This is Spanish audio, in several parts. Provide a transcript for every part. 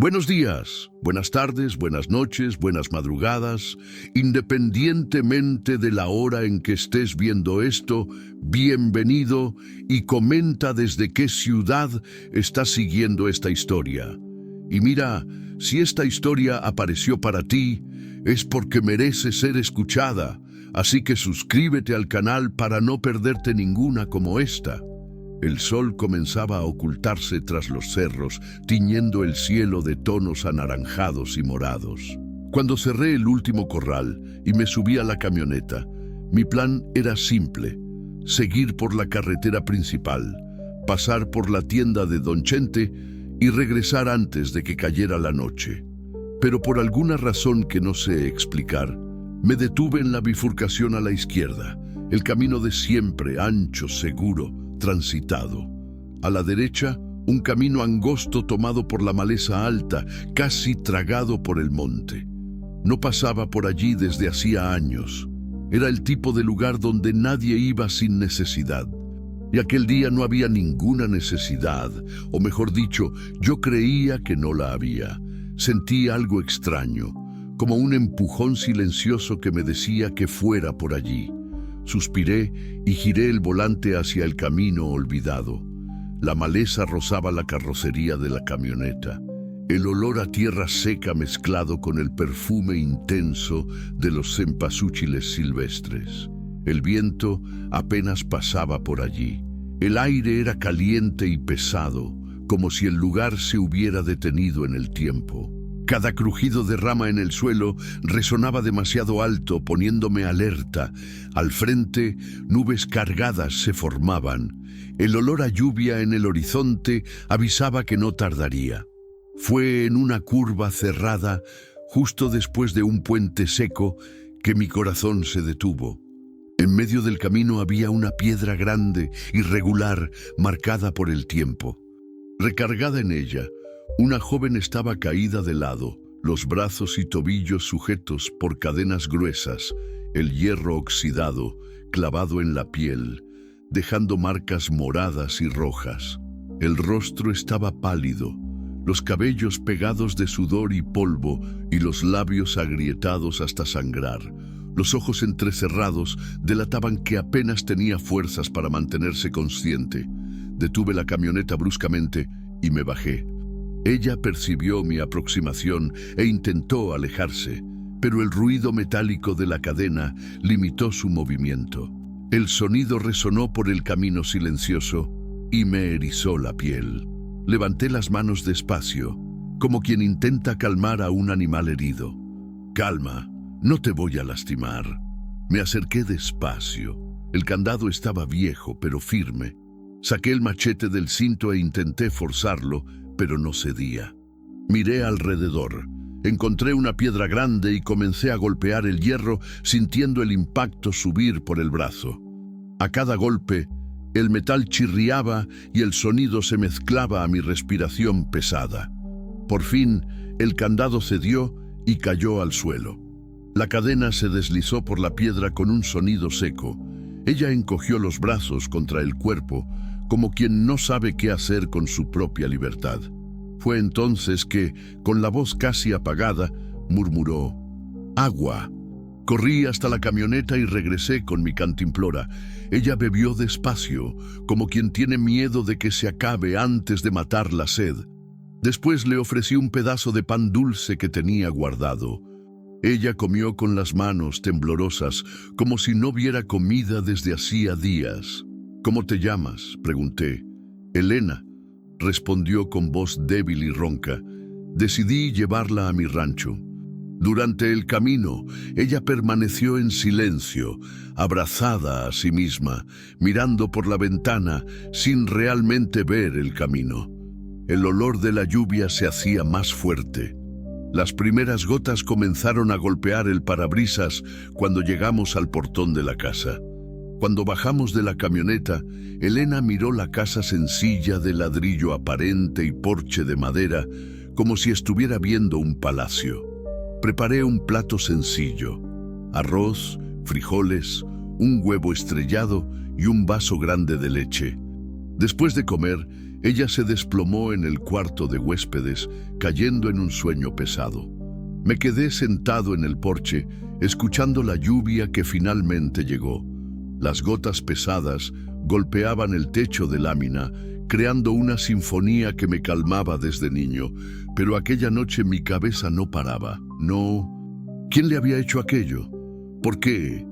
Buenos días, buenas tardes, buenas noches, buenas madrugadas. Independientemente de la hora en que estés viendo esto, bienvenido y comenta desde qué ciudad estás siguiendo esta historia. Y mira, si esta historia apareció para ti, es porque merece ser escuchada, así que suscríbete al canal para no perderte ninguna como esta. El sol comenzaba a ocultarse tras los cerros, tiñendo el cielo de tonos anaranjados y morados. Cuando cerré el último corral y me subí a la camioneta, mi plan era simple: seguir por la carretera principal, pasar por la tienda de Don Chente y regresar antes de que cayera la noche. Pero por alguna razón que no sé explicar, me detuve en la bifurcación a la izquierda, el camino de siempre, ancho, seguro, transitado. A la derecha, un camino angosto tomado por la maleza alta, casi tragado por el monte. No pasaba por allí desde hacía años. Era el tipo de lugar donde nadie iba sin necesidad. Y aquel día no había ninguna necesidad, o mejor dicho, yo creía que no la había. Sentí algo extraño, como un empujón silencioso que me decía que fuera por allí. Suspiré y giré el volante hacia el camino olvidado. La maleza rozaba la carrocería de la camioneta. El olor a tierra seca mezclado con el perfume intenso de los cempasúchiles silvestres. El viento apenas pasaba por allí. El aire era caliente y pesado, como si el lugar se hubiera detenido en el tiempo. Cada crujido de rama en el suelo resonaba demasiado alto, poniéndome alerta. Al frente, nubes cargadas se formaban. El olor a lluvia en el horizonte avisaba que no tardaría. Fue en una curva cerrada, justo después de un puente seco, que mi corazón se detuvo. En medio del camino había una piedra grande, irregular, marcada por el tiempo. Recargada en ella, una joven estaba caída de lado, los brazos y tobillos sujetos por cadenas gruesas, el hierro oxidado, clavado en la piel, dejando marcas moradas y rojas. El rostro estaba pálido, los cabellos pegados de sudor y polvo y los labios agrietados hasta sangrar. Los ojos entrecerrados delataban que apenas tenía fuerzas para mantenerse consciente. Detuve la camioneta bruscamente y me bajé. Ella percibió mi aproximación e intentó alejarse, pero el ruido metálico de la cadena limitó su movimiento. El sonido resonó por el camino silencioso y me erizó la piel. Levanté las manos despacio, como quien intenta calmar a un animal herido. «Calma, no te voy a lastimar». Me acerqué despacio. El candado estaba viejo, pero firme. Saqué el machete del cinto e intenté forzarlo, pero no cedía. Miré alrededor. Encontré una piedra grande y comencé a golpear el hierro, sintiendo el impacto subir por el brazo. A cada golpe, el metal chirriaba y el sonido se mezclaba a mi respiración pesada. Por fin, el candado cedió y cayó al suelo. La cadena se deslizó por la piedra con un sonido seco. Ella encogió los brazos contra el cuerpo, como quien no sabe qué hacer con su propia libertad. Fue entonces que, con la voz casi apagada, murmuró: «Agua». Corrí hasta la camioneta y regresé con mi cantimplora. Ella bebió despacio, como quien tiene miedo de que se acabe antes de matar la sed. Después le ofrecí un pedazo de pan dulce que tenía guardado. Ella comió con las manos temblorosas, como si no viera comida desde hacía días. «¿Cómo te llamas?», pregunté. «Elena», respondió con voz débil y ronca. Decidí llevarla a mi rancho. Durante el camino, ella permaneció en silencio, abrazada a sí misma, mirando por la ventana sin realmente ver el camino. El olor de la lluvia se hacía más fuerte. Las primeras gotas comenzaron a golpear el parabrisas cuando llegamos al portón de la casa. Cuando bajamos de la camioneta, Elena miró la casa sencilla de ladrillo aparente y porche de madera, como si estuviera viendo un palacio. Preparé un plato sencillo: arroz, frijoles, un huevo estrellado y un vaso grande de leche. Después de comer, Ella se desplomó en el cuarto de huéspedes, cayendo en un sueño pesado. Me quedé sentado en el porche, escuchando la lluvia que finalmente llegó. Las gotas pesadas golpeaban el techo de lámina, creando una sinfonía que me calmaba desde niño, pero aquella noche mi cabeza no paraba. No. ¿Quién le había hecho aquello? ¿Por qué?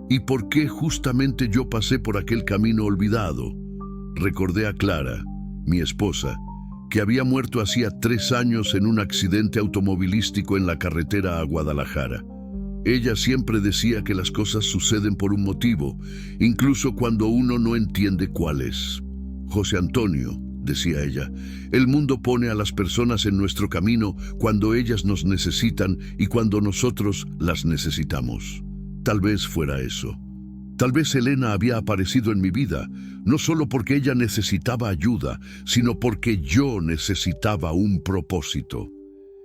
¿Y por qué justamente yo pasé por aquel camino olvidado? Recordé a Clara, mi esposa, que había muerto hacía 3 años en un accidente automovilístico en la carretera a Guadalajara. Ella siempre decía que las cosas suceden por un motivo, incluso cuando uno no entiende cuál es. José Antonio, decía ella, el mundo pone a las personas en nuestro camino cuando ellas nos necesitan y cuando nosotros las necesitamos. Tal vez fuera eso. Tal vez Elena había aparecido en mi vida, no solo porque ella necesitaba ayuda, sino porque yo necesitaba un propósito.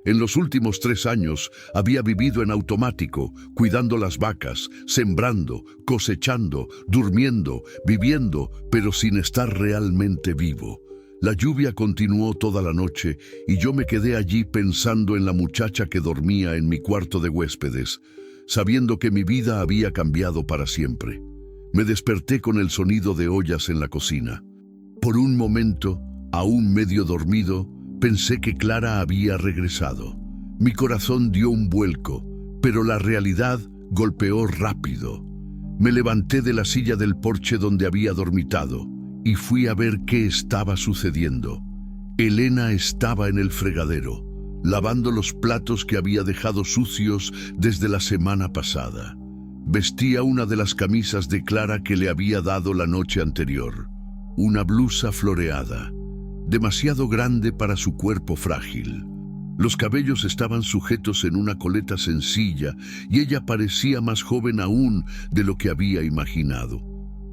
En los últimos 3 años había vivido en automático, cuidando las vacas, sembrando, cosechando, durmiendo, viviendo, pero sin estar realmente vivo. La lluvia continuó toda la noche y yo me quedé allí pensando en la muchacha que dormía en mi cuarto de huéspedes, sabiendo que mi vida había cambiado para siempre. Me desperté con el sonido de ollas en la cocina. Por un momento, aún medio dormido, pensé que Clara había regresado. Mi corazón dio un vuelco, pero la realidad golpeó rápido. Me levanté de la silla del porche donde había dormitado y fui a ver qué estaba sucediendo. Elena estaba en el fregadero, lavando los platos que había dejado sucios desde la semana pasada. Vestía una de las camisas de Clara que le había dado la noche anterior, una blusa floreada, demasiado grande para su cuerpo frágil. Los cabellos estaban sujetos en una coleta sencilla y ella parecía más joven aún de lo que había imaginado.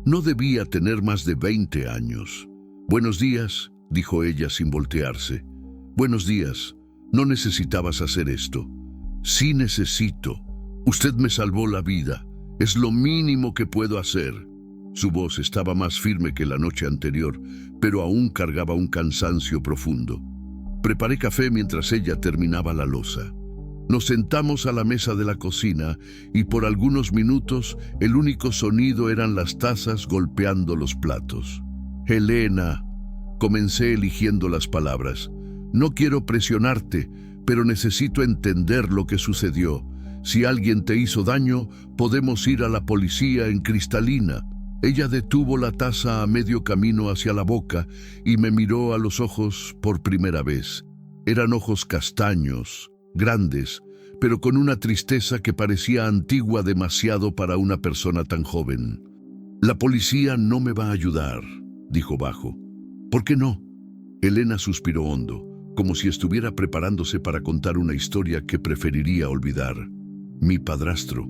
No debía tener más de 20 años. «Buenos días», dijo ella sin voltearse. «Buenos días. No necesitabas hacer esto». «Sí necesito. Usted me salvó la vida. Es lo mínimo que puedo hacer». Su voz estaba más firme que la noche anterior, pero aún cargaba un cansancio profundo. Preparé café mientras ella terminaba la loza. Nos sentamos a la mesa de la cocina y por algunos minutos el único sonido eran las tazas golpeando los platos. «Elena», comencé eligiendo las palabras, «no quiero presionarte, pero necesito entender lo que sucedió. Si alguien te hizo daño, podemos ir a la policía en Cristalina». Ella detuvo la taza a medio camino hacia la boca y me miró a los ojos por primera vez. Eran ojos castaños, grandes, pero con una tristeza que parecía antigua demasiado para una persona tan joven. «La policía no me va a ayudar», dijo bajo. «¿Por qué no?». Elena suspiró hondo, como si estuviera preparándose para contar una historia que preferiría olvidar. «Mi padrastro.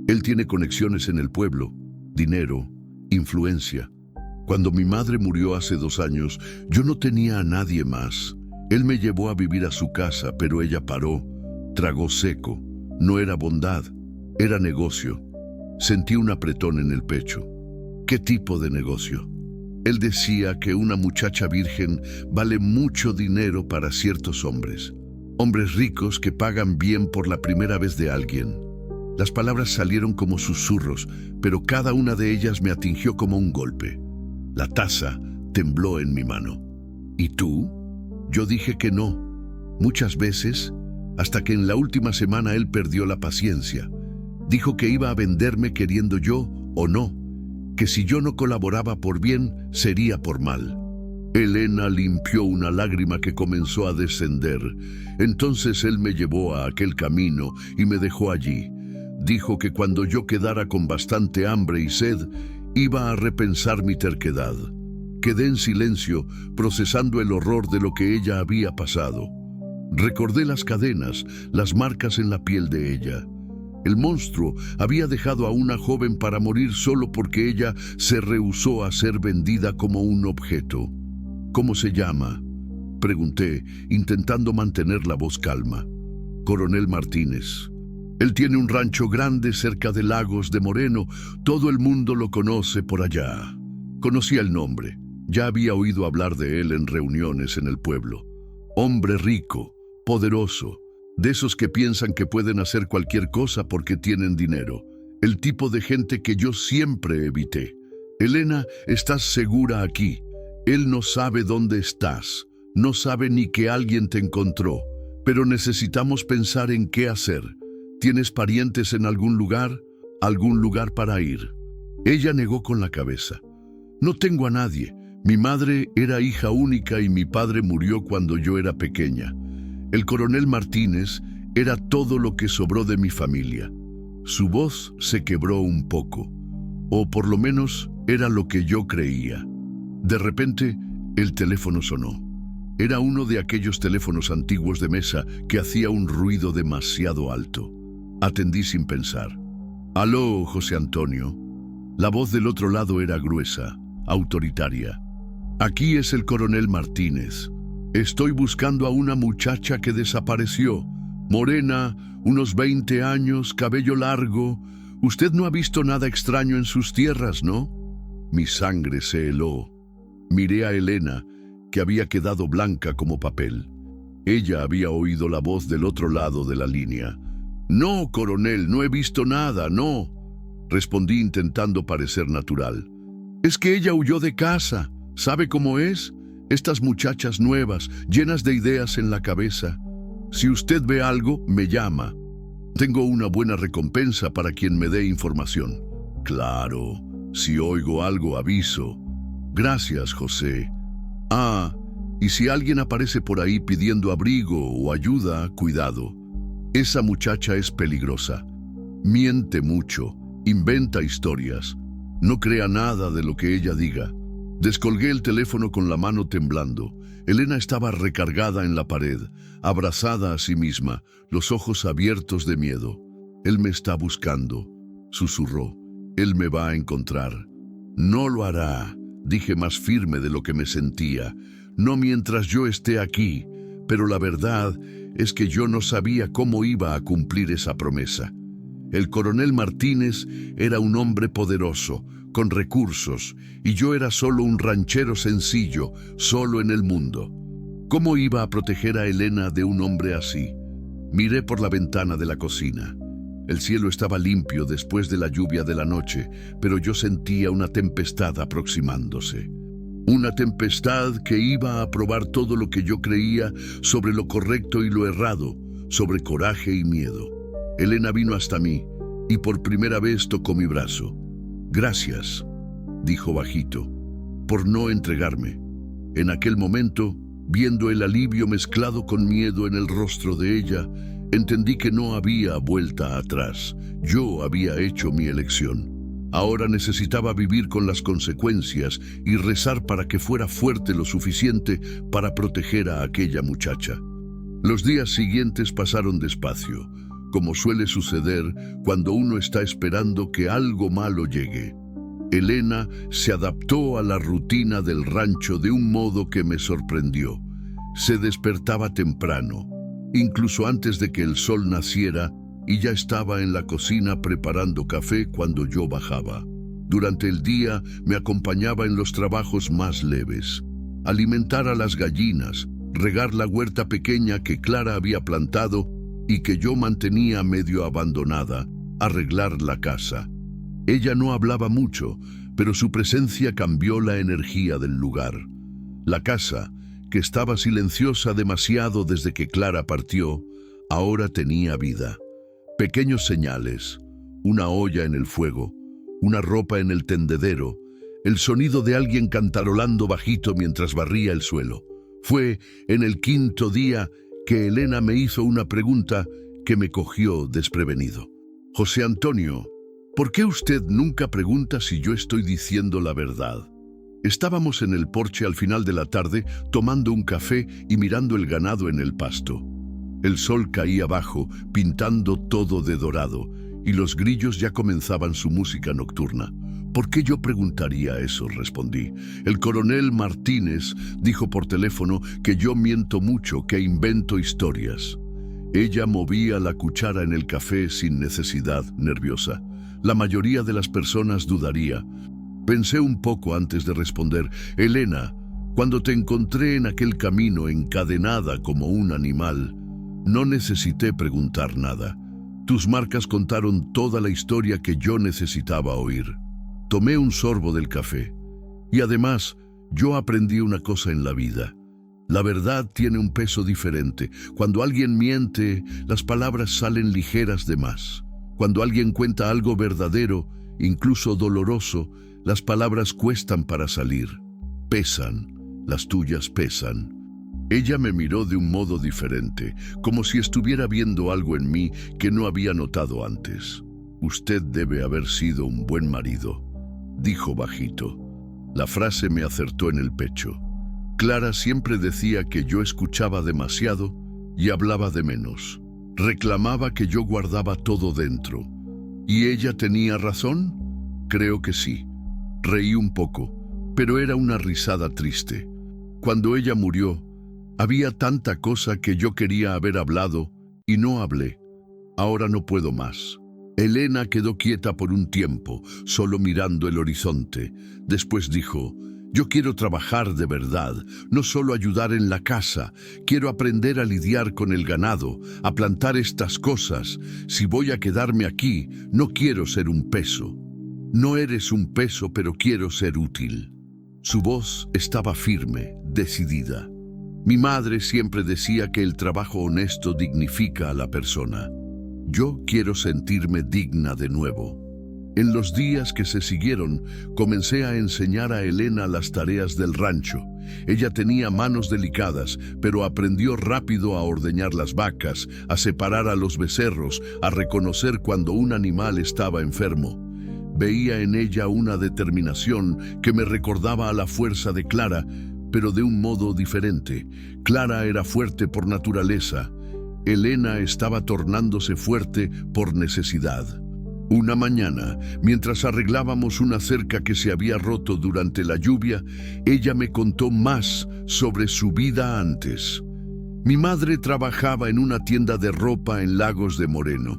Él tiene conexiones en el pueblo, dinero, influencia. Cuando mi madre murió hace 2 años, yo no tenía a nadie más. Él me llevó a vivir a su casa, pero ella paró, tragó seco. No era bondad, era negocio». Sentí un apretón en el pecho. «¿Qué tipo de negocio?». Él decía que una muchacha virgen vale mucho dinero para ciertos hombres. Hombres ricos que pagan bien por la primera vez de alguien. Las palabras salieron como susurros, pero cada una de ellas me atingió como un golpe. La taza tembló en mi mano. «¿Y tú?». Yo dije que no, muchas veces, hasta que en la última semana él perdió la paciencia. Dijo que iba a venderme queriendo yo o no, que si yo no colaboraba por bien, sería por mal. Elena limpió una lágrima que comenzó a descender. Entonces él me llevó a aquel camino y me dejó allí. Dijo que cuando yo quedara con bastante hambre y sed, iba a repensar mi terquedad. Quedé en silencio, procesando el horror de lo que ella había pasado. Recordé las cadenas, las marcas en la piel de ella. El monstruo había dejado a una joven para morir solo porque ella se rehusó a ser vendida como un objeto. «¿Cómo se llama?», pregunté, intentando mantener la voz calma. «Coronel Martínez. Él tiene un rancho grande cerca de Lagos de Moreno. Todo el mundo lo conoce por allá». Conocía el nombre. Ya había oído hablar de él en reuniones en el pueblo. Hombre rico, poderoso, de esos que piensan que pueden hacer cualquier cosa porque tienen dinero. El tipo de gente que yo siempre evité. Elena, estás segura aquí. Él no sabe dónde estás. No sabe ni que alguien te encontró. Pero necesitamos pensar en qué hacer. ¿Tienes parientes en algún lugar? ¿Algún lugar para ir? Ella negó con la cabeza. No tengo a nadie. Mi madre era hija única y mi padre murió cuando yo era pequeña. El coronel Martínez era todo lo que sobró de mi familia. Su voz se quebró un poco, o por lo menos era lo que yo creía. De repente, el teléfono sonó. Era uno de aquellos teléfonos antiguos de mesa que hacía un ruido demasiado alto. Atendí sin pensar. «Aló, José Antonio». La voz del otro lado era gruesa, autoritaria. «Aquí es el coronel Martínez. Estoy buscando a una muchacha que desapareció. Morena, unos 20 años, cabello largo. Usted no ha visto nada extraño en sus tierras, ¿no?» Mi sangre se heló. Miré a Elena, que había quedado blanca como papel. Ella había oído la voz del otro lado de la línea. «No, coronel, no he visto nada, no», respondí intentando parecer natural. «Es que ella huyó de casa. ¿Sabe cómo es? Estas muchachas nuevas, llenas de ideas en la cabeza. Si usted ve algo, me llama. Tengo una buena recompensa para quien me dé información». «Claro, si oigo algo, aviso». «Gracias, José». «Ah, y si alguien aparece por ahí pidiendo abrigo o ayuda, cuidado. Esa muchacha es peligrosa. Miente mucho, inventa historias. No crea nada de lo que ella diga». Descolgué el teléfono con la mano temblando. Elena estaba recargada en la pared, abrazada a sí misma, los ojos abiertos de miedo. «Él me está buscando», susurró. «Él me va a encontrar». «No lo hará», dije más firme de lo que me sentía. «No mientras yo esté aquí». Pero la verdad es que yo no sabía cómo iba a cumplir esa promesa. El coronel Martínez era un hombre poderoso, con recursos, y yo era solo un ranchero sencillo, solo en el mundo. ¿Cómo iba a proteger a Elena de un hombre así? Miré por la ventana de la cocina. El cielo estaba limpio después de la lluvia de la noche, pero yo sentía una tempestad aproximándose. Una tempestad que iba a probar todo lo que yo creía sobre lo correcto y lo errado, sobre coraje y miedo. Elena vino hasta mí y por primera vez tocó mi brazo. «Gracias», dijo bajito, «por no entregarme». En aquel momento, viendo el alivio mezclado con miedo en el rostro de ella, entendí que no había vuelta atrás. Yo había hecho mi elección. Ahora necesitaba vivir con las consecuencias y rezar para que fuera fuerte lo suficiente para proteger a aquella muchacha. Los días siguientes pasaron despacio, como suele suceder cuando uno está esperando que algo malo llegue. Elena se adaptó a la rutina del rancho de un modo que me sorprendió. Se despertaba temprano, incluso antes de que el sol naciera, y ya estaba en la cocina preparando café cuando yo bajaba. Durante el día me acompañaba en los trabajos más leves. Alimentar a las gallinas, regar la huerta pequeña que Clara había plantado y que yo mantenía medio abandonada, arreglar la casa. Ella no hablaba mucho, pero su presencia cambió la energía del lugar. La casa, que estaba silenciosa demasiado desde que Clara partió, ahora tenía vida. Pequeños señales, una olla en el fuego, una ropa en el tendedero, el sonido de alguien cantarolando bajito mientras barría el suelo. Fue en el 5.º día que Elena me hizo una pregunta que me cogió desprevenido. «José Antonio, ¿por qué usted nunca pregunta si yo estoy diciendo la verdad?» Estábamos en el porche al final de la tarde tomando un café y mirando el ganado en el pasto. El sol caía bajo, pintando todo de dorado, y los grillos ya comenzaban su música nocturna. «¿Por qué yo preguntaría eso?», respondí. «El coronel Martínez dijo por teléfono que yo miento mucho, que invento historias». Ella movía la cuchara en el café sin necesidad, nerviosa. La mayoría de las personas dudaría. Pensé un poco antes de responder. Elena, cuando te encontré en aquel camino encadenada como un animal, no necesité preguntar nada. Tus marcas contaron toda la historia que yo necesitaba oír. Tomé un sorbo del café. Y además, yo aprendí una cosa en la vida. La verdad tiene un peso diferente. Cuando alguien miente, las palabras salen ligeras de más. Cuando alguien cuenta algo verdadero, incluso doloroso, las palabras cuestan para salir. Pesan, las tuyas pesan. Ella me miró de un modo diferente, como si estuviera viendo algo en mí que no había notado antes. Usted debe haber sido un buen marido, dijo bajito. La frase me acertó en el pecho. Clara siempre decía que yo escuchaba demasiado y hablaba de menos. Reclamaba que yo guardaba todo dentro. ¿Y ella tenía razón? Creo que sí. Reí un poco, pero era una risada triste. Cuando ella murió, había tanta cosa que yo quería haber hablado y no hablé. Ahora no puedo más. Elena quedó quieta por un tiempo, solo mirando el horizonte. Después dijo: yo quiero trabajar de verdad, no solo ayudar en la casa. Quiero aprender a lidiar con el ganado, a plantar estas cosas. Si voy a quedarme aquí, no quiero ser un peso. No eres un peso, pero quiero ser útil. Su voz estaba firme, decidida. Mi madre siempre decía que el trabajo honesto dignifica a la persona. Yo quiero sentirme digna de nuevo. En los días que se siguieron, comencé a enseñar a Elena las tareas del rancho. Ella tenía manos delicadas, pero aprendió rápido a ordeñar las vacas, a separar a los becerros, a reconocer cuando un animal estaba enfermo. Veía en ella una determinación que me recordaba a la fuerza de Clara, pero de un modo diferente. Clara era fuerte por naturaleza. Elena estaba tornándose fuerte por necesidad. Una mañana, mientras arreglábamos una cerca que se había roto durante la lluvia, ella me contó más sobre su vida antes. Mi madre trabajaba en una tienda de ropa en Lagos de Moreno.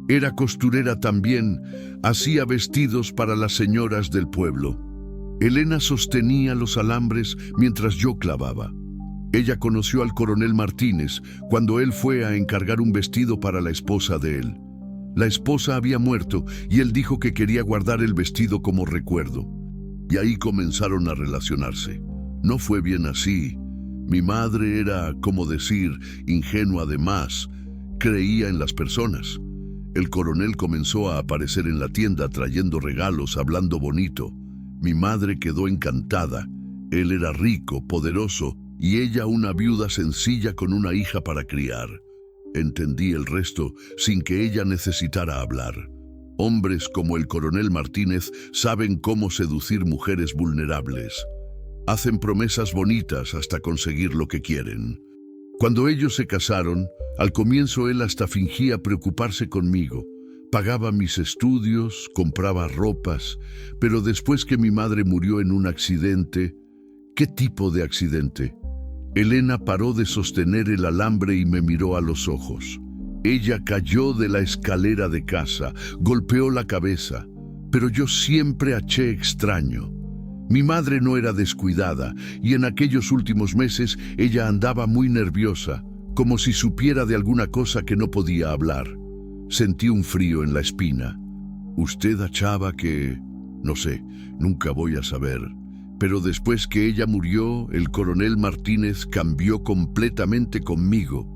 Era costurera también, hacía vestidos para las señoras del pueblo. Elena sostenía los alambres mientras yo clavaba. Ella conoció al coronel Martínez cuando él fue a encargar un vestido para la esposa de él. La esposa había muerto y él dijo que quería guardar el vestido como recuerdo. Y ahí comenzaron a relacionarse. No fue bien así. Mi madre era, como decir, ingenua de más. Creía en las personas. El coronel comenzó a aparecer en la tienda trayendo regalos, hablando bonito. Mi madre quedó encantada. Él era rico, poderoso, y ella una viuda sencilla con una hija para criar. Entendí el resto sin que ella necesitara hablar. Hombres como el coronel Martínez saben cómo seducir mujeres vulnerables. Hacen promesas bonitas hasta conseguir lo que quieren. Cuando ellos se casaron, al comienzo él hasta fingía preocuparse conmigo. Pagaba mis estudios, compraba ropas, pero después que mi madre murió en un accidente... ¿Qué tipo de accidente? Elena paró de sostener el alambre y me miró a los ojos. Ella cayó de la escalera de casa, golpeó la cabeza, pero yo siempre aché extraño. Mi madre no era descuidada y en aquellos últimos meses ella andaba muy nerviosa, como si supiera de alguna cosa que no podía hablar. Sentí un frío en la espina. Usted achaba que... no sé, nunca voy a saber. Pero después que ella murió, el coronel Martínez cambió completamente conmigo.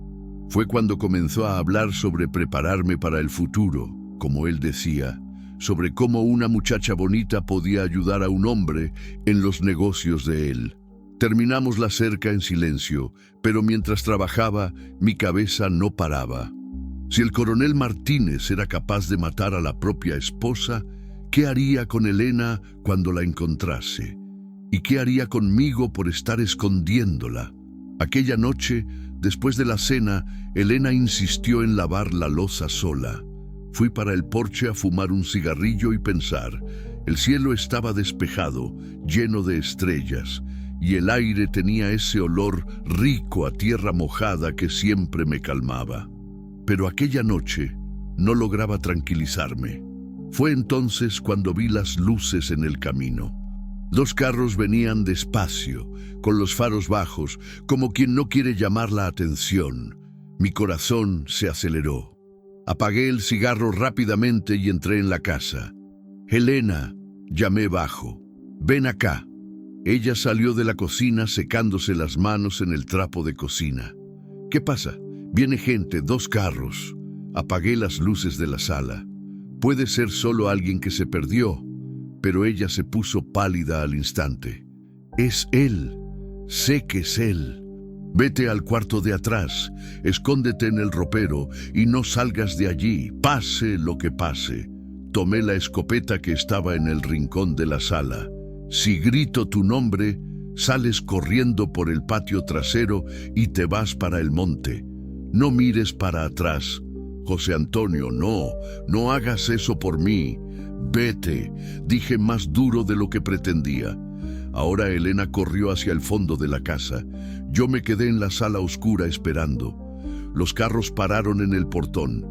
Fue cuando comenzó a hablar sobre prepararme para el futuro, como él decía, sobre cómo una muchacha bonita podía ayudar a un hombre en los negocios de él. Terminamos la cerca en silencio, pero mientras trabajaba, mi cabeza no paraba. Si el coronel Martínez era capaz de matar a la propia esposa, ¿qué haría con Elena cuando la encontrase? ¿Y qué haría conmigo por estar escondiéndola? Aquella noche, después de la cena, Elena insistió en lavar la loza sola. Fui para el porche a fumar un cigarrillo y pensar. El cielo estaba despejado, lleno de estrellas, y el aire tenía ese olor rico a tierra mojada que siempre me calmaba. Pero aquella noche no lograba tranquilizarme. Fue entonces cuando vi las luces en el camino. 2 carros venían despacio, con los faros bajos, como quien no quiere llamar la atención. Mi corazón se aceleró. Apagué el cigarro rápidamente y entré en la casa. «Helena», llamé bajo, «ven acá». Ella salió de la cocina secándose las manos en el trapo de cocina. «¿Qué pasa? Viene gente, 2 carros». Apagué las luces de la sala. Puede ser solo alguien que se perdió, pero ella se puso pálida al instante. «Es él. Sé que es él. Vete al cuarto de atrás, escóndete en el ropero y no salgas de allí, pase lo que pase». Tomé la escopeta que estaba en el rincón de la sala. «Si grito tu nombre, sales corriendo por el patio trasero y te vas para el monte. No mires para atrás. José Antonio, no hagas eso por mí. Vete», dije más duro de lo que pretendía. Ahora Helena corrió hacia el fondo de la casa. Yo me quedé en la sala oscura esperando. Los carros pararon en el portón.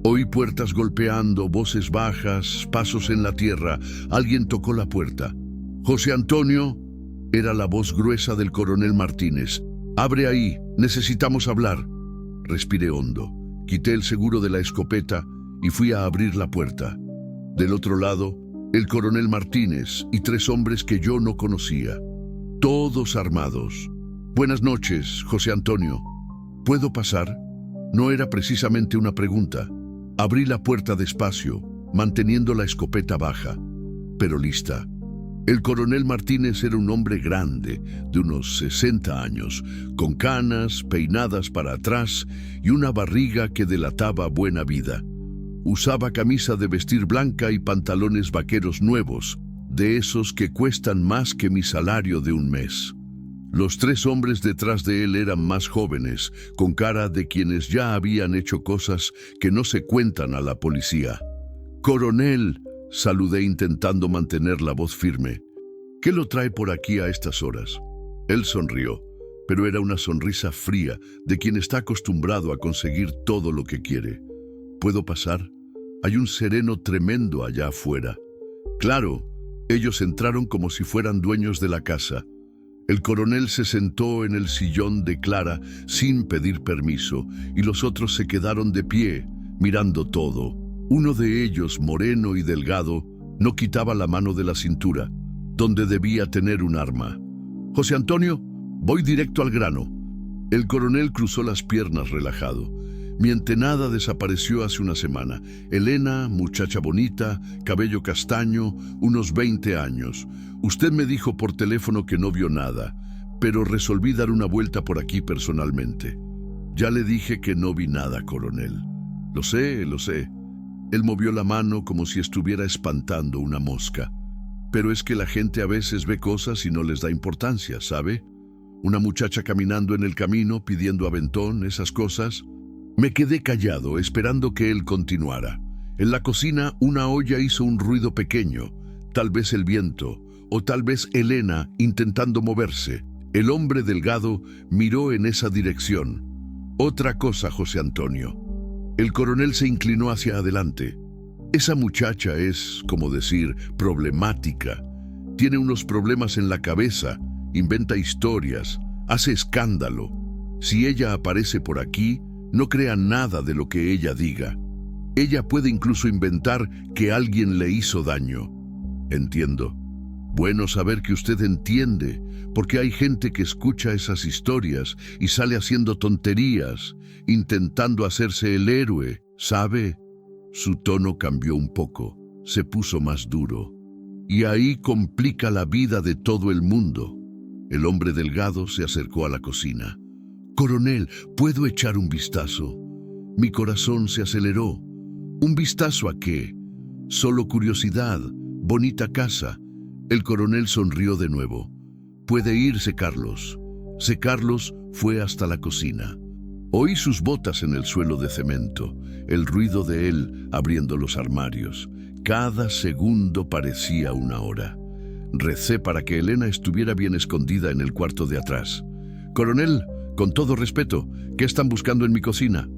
Oí puertas golpeando, voces bajas, pasos en la tierra. Alguien tocó la puerta. «José Antonio», era la voz gruesa del coronel Martínez. «Abre ahí, necesitamos hablar». Respiré hondo, quité el seguro de la escopeta y fui a abrir la puerta. Del otro lado, el coronel Martínez y 3 hombres que yo no conocía, todos armados. «Buenas noches, José Antonio. ¿Puedo pasar?». No era precisamente una pregunta. Abrí la puerta despacio, manteniendo la escopeta baja, pero lista. El coronel Martínez era un hombre grande, de unos 60 años, con canas peinadas para atrás y una barriga que delataba buena vida. Usaba camisa de vestir blanca y pantalones vaqueros nuevos, de esos que cuestan más que mi salario de un mes. Los 3 hombres detrás de él eran más jóvenes, con cara de quienes ya habían hecho cosas que no se cuentan a la policía. «Coronel», saludé intentando mantener la voz firme. «¿Qué lo trae por aquí a estas horas?». Él sonrió, pero era una sonrisa fría de quien está acostumbrado a conseguir todo lo que quiere. «¿Puedo pasar? Hay un sereno tremendo allá afuera». Claro, ellos entraron como si fueran dueños de la casa. El coronel se sentó en el sillón de Clara sin pedir permiso y los otros se quedaron de pie, mirando todo. Uno de ellos, moreno y delgado, no quitaba la mano de la cintura, donde debía tener un arma. «José Antonio, voy directo al grano». El coronel cruzó las piernas relajado. Mi entenada desapareció hace una semana. Helena, muchacha bonita, cabello castaño, unos 20 años. Usted me dijo por teléfono que no vio nada, pero resolví dar una vuelta por aquí personalmente. Ya le dije que no vi nada, coronel. Lo sé. Él movió la mano como si estuviera espantando una mosca. Pero es que la gente a veces ve cosas y no les da importancia, ¿sabe? Una muchacha caminando en el camino, pidiendo aventón, esas cosas. Me quedé callado, esperando que él continuara. En la cocina, una olla hizo un ruido pequeño, tal vez el viento, o tal vez Helena intentando moverse. El hombre delgado miró en esa dirección. «Otra cosa, José Antonio». El coronel se inclinó hacia adelante. «Esa muchacha es, como decir, problemática. Tiene unos problemas en la cabeza, inventa historias, hace escándalo. Si ella aparece por aquí, no crea nada de lo que ella diga. Ella puede incluso inventar que alguien le hizo daño». «Entiendo». «Bueno saber que usted entiende, porque hay gente que escucha esas historias y sale haciendo tonterías, intentando hacerse el héroe, ¿sabe?». Su tono cambió un poco, se puso más duro. «Y ahí complica la vida de todo el mundo». El hombre delgado se acercó a la cocina. «Coronel, ¿puedo echar un vistazo?». Mi corazón se aceleró. ¿Un vistazo a qué? Solo curiosidad, bonita casa. El coronel sonrió de nuevo. «Puede irse, Carlos». Carlos fue hasta la cocina. Oí sus botas en el suelo de cemento, el ruido de él abriendo los armarios. Cada segundo parecía una hora. Recé para que Helena estuviera bien escondida en el cuarto de atrás. «Coronel, con todo respeto, ¿qué están buscando en mi cocina?».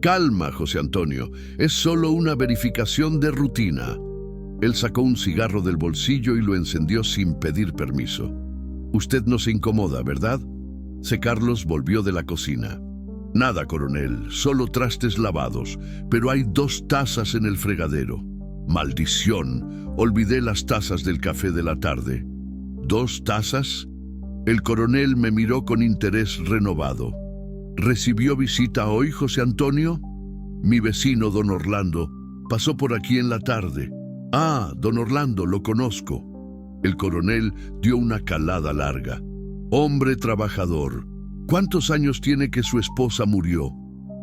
«Calma, José Antonio, es solo una verificación de rutina». Él sacó un cigarro del bolsillo y lo encendió sin pedir permiso. «Usted no se incomoda, ¿verdad?». C. Carlos volvió de la cocina. «Nada, coronel, solo trastes lavados, pero hay 2 tazas en el fregadero». «Maldición, olvidé las tazas del café de la tarde». «¿2 tazas?» El coronel me miró con interés renovado. «¿Recibió visita hoy, José Antonio?». «Mi vecino, don Orlando, pasó por aquí en la tarde». «Ah, don Orlando, lo conozco». El coronel dio una calada larga. «Hombre trabajador. ¿Cuántos años tiene que su esposa murió?».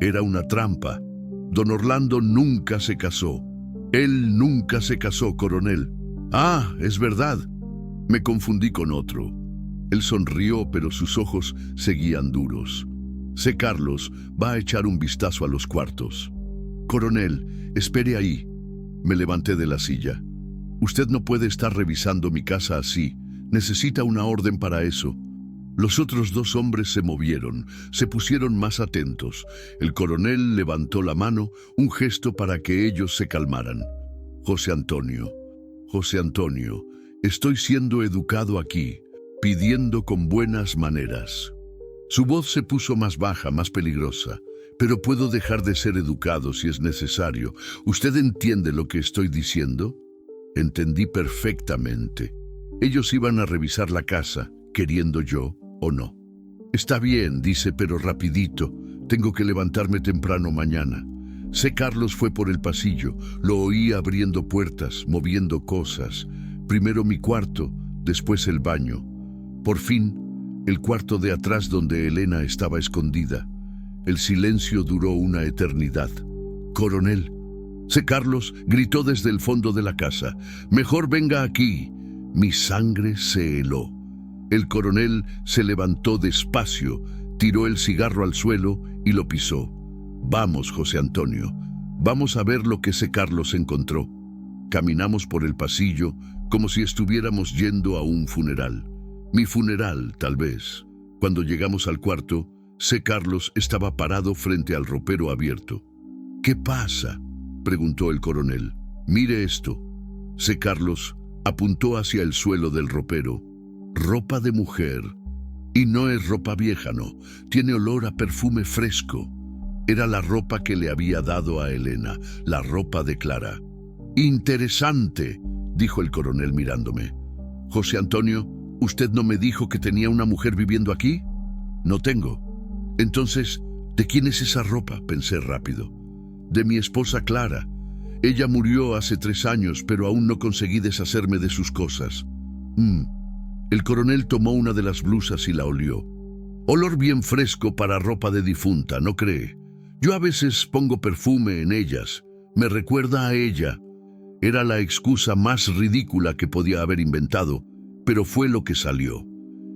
«Era una trampa. Don Orlando nunca se casó». «Él nunca se casó, coronel». «Ah, es verdad. Me confundí con otro». Él sonrió, pero sus ojos seguían duros. C. Carlos va a echar un vistazo a los cuartos. «Coronel, espere ahí». Me levanté de la silla. «Usted no puede estar revisando mi casa así. Necesita una orden para eso». Los otros 2 hombres se movieron, se pusieron más atentos. El coronel levantó la mano, un gesto para que ellos se calmaran. «José Antonio, José Antonio, estoy siendo educado aquí, pidiendo con buenas maneras». Su voz se puso más baja, más peligrosa. «Pero puedo dejar de ser educado si es necesario. ¿Usted entiende lo que estoy diciendo?». Entendí perfectamente. Ellos iban a revisar la casa, queriendo yo o no. «Está bien», dice, «pero rapidito. Tengo que levantarme temprano mañana». C. Carlos fue por el pasillo. Lo oí abriendo puertas, moviendo cosas. Primero mi cuarto, después el baño. Por fin, el cuarto de atrás donde Elena estaba escondida. El silencio duró una eternidad. «Coronel». C. Carlos gritó desde el fondo de la casa. «Mejor venga aquí». Mi sangre se heló. El coronel se levantó despacio, tiró el cigarro al suelo y lo pisó. «Vamos, José Antonio, vamos a ver lo que C. Carlos encontró». Caminamos por el pasillo como si estuviéramos yendo a un funeral. Mi funeral, tal vez. Cuando llegamos al cuarto, C. Carlos estaba parado frente al ropero abierto. «¿Qué pasa?», preguntó el coronel. «Mire esto». C. Carlos apuntó hacia el suelo del ropero. «Ropa de mujer. Y no es ropa vieja, no. Tiene olor a perfume fresco». Era la ropa que le había dado a Elena, la ropa de Clara. «Interesante», dijo el coronel mirándome. «José Antonio, ¿usted no me dijo que tenía una mujer viviendo aquí?». «No tengo». «Entonces, ¿de quién es esa ropa?», pensé rápido. «De mi esposa Clara. Ella murió hace 3 años, pero aún no conseguí deshacerme de sus cosas». El coronel tomó una de las blusas y la olió. «Olor bien fresco para ropa de difunta, ¿no cree? Yo a veces pongo perfume en ellas. Me recuerda a ella». Era la excusa más ridícula que podía haber inventado, pero fue lo que salió.